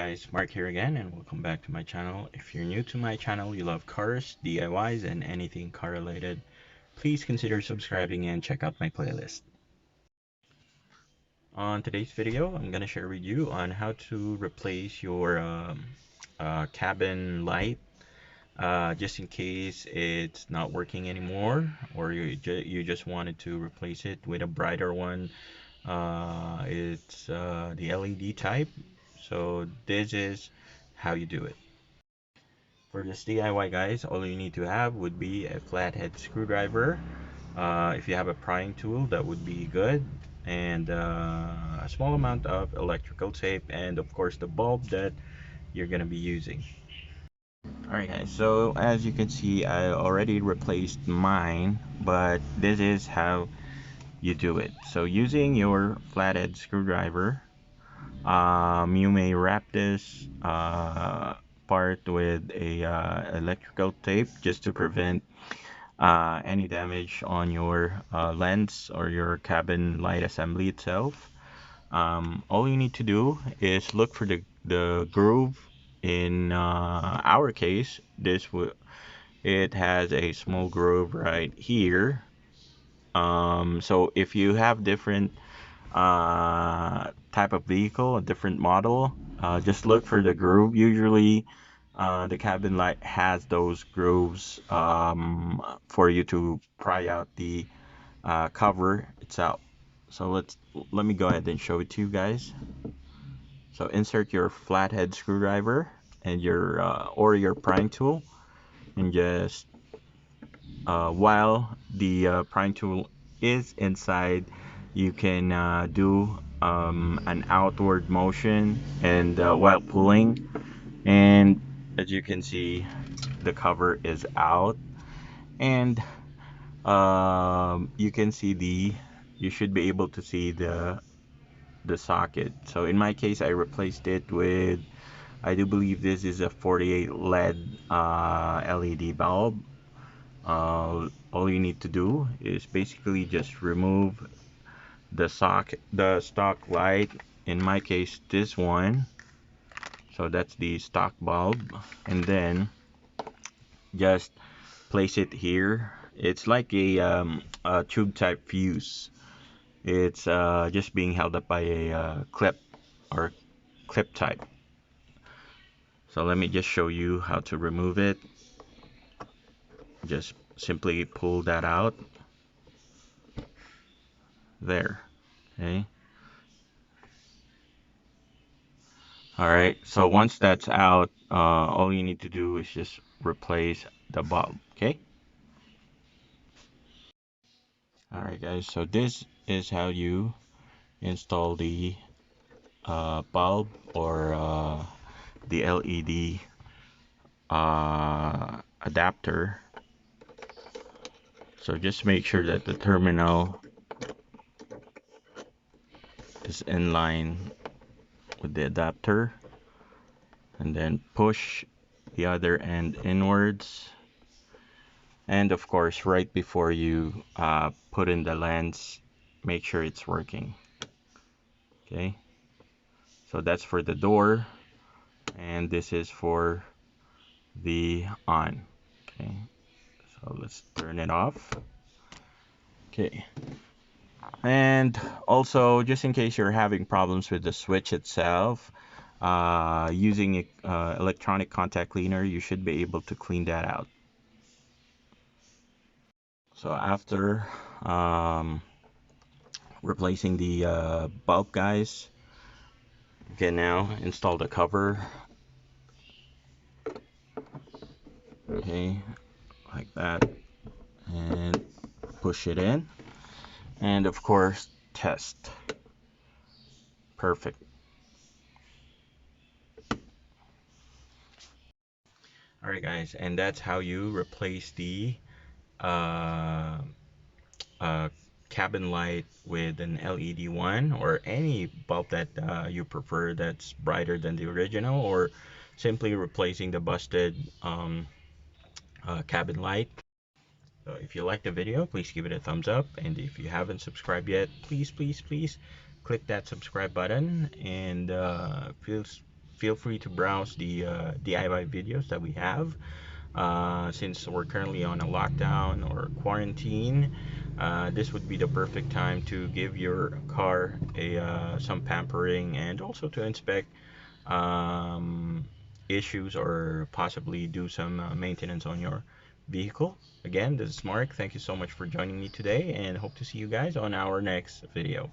guys, Mark here again, and welcome back to my channel. If you're new to my channel, you love cars, DIYs, and anything car related, please consider subscribing and check out my playlist. On today's video, I'm gonna share with you on how to replace your cabin light, just in case it's not working anymore, or you just wanted to replace it with a brighter one. It's the LED type. So this is how you do it. For this DIY, guys, all you need to have would be a flathead screwdriver. If you have a prying tool, that would be good, and a small amount of electrical tape, and of course the bulb that you're gonna be using. Alright guys, so as you can see, I already replaced mine, but this is how you do it. So using your flathead screwdriver, you may wrap this part with a electrical tape just to prevent any damage on your lens or your cabin light assembly itself. All you need to do is look for the groove. In our case, it has a small groove right here. So if you have different type of vehicle, a different model, just look for the groove. Usually the cabin light has those grooves for you to pry out the cover itself. So let me go ahead and show it to you guys. So insert your flathead screwdriver and your or your prying tool, and just while the prying tool is inside, you can do an outward motion and while pulling, and as you can see, the cover is out, and you can see you should be able to see the socket. So in my case, I replaced it with, I do believe this is a 48 LED LED bulb. All you need to do is basically just remove the stock light. In my case, this one. So that's the stock bulb, and then just place it here. It's like a tube type fuse. It's just being held up by a clip or clip type. So let me just show you how to remove it. Just simply pull that out. There. Okay. Alright, so once that's out, all you need to do is just replace the bulb. Okay. Alright guys, so this is how you install the bulb or the LED adapter. So just make sure that the terminal is in line with the adapter, and then push the other end inwards, and of course right before you put in the lens, make sure it's working. Okay, so that's for the door, and this is for the on. Okay, so let's turn it off. Okay, and also, just in case you're having problems with the switch itself, using electronic contact cleaner, you should be able to clean that out. So after replacing the bulb, guys, you can now install the cover. Okay, like that, and push it in, and of course test. Perfect. Alright guys, and that's how you replace the uh, cabin light with an LED one, or any bulb that you prefer that's brighter than the original, or simply replacing the busted cabin light. So if you like the video, please give it a thumbs up, and if you haven't subscribed yet, please click that subscribe button, and feel free to browse the DIY videos that we have. Since we're currently on a lockdown or quarantine, this would be the perfect time to give your car a some pampering and also to inspect um, issues or possibly do some maintenance on your vehicle. Again, this is Mark. Thank you so much for joining me today and hope to see you guys on our next video.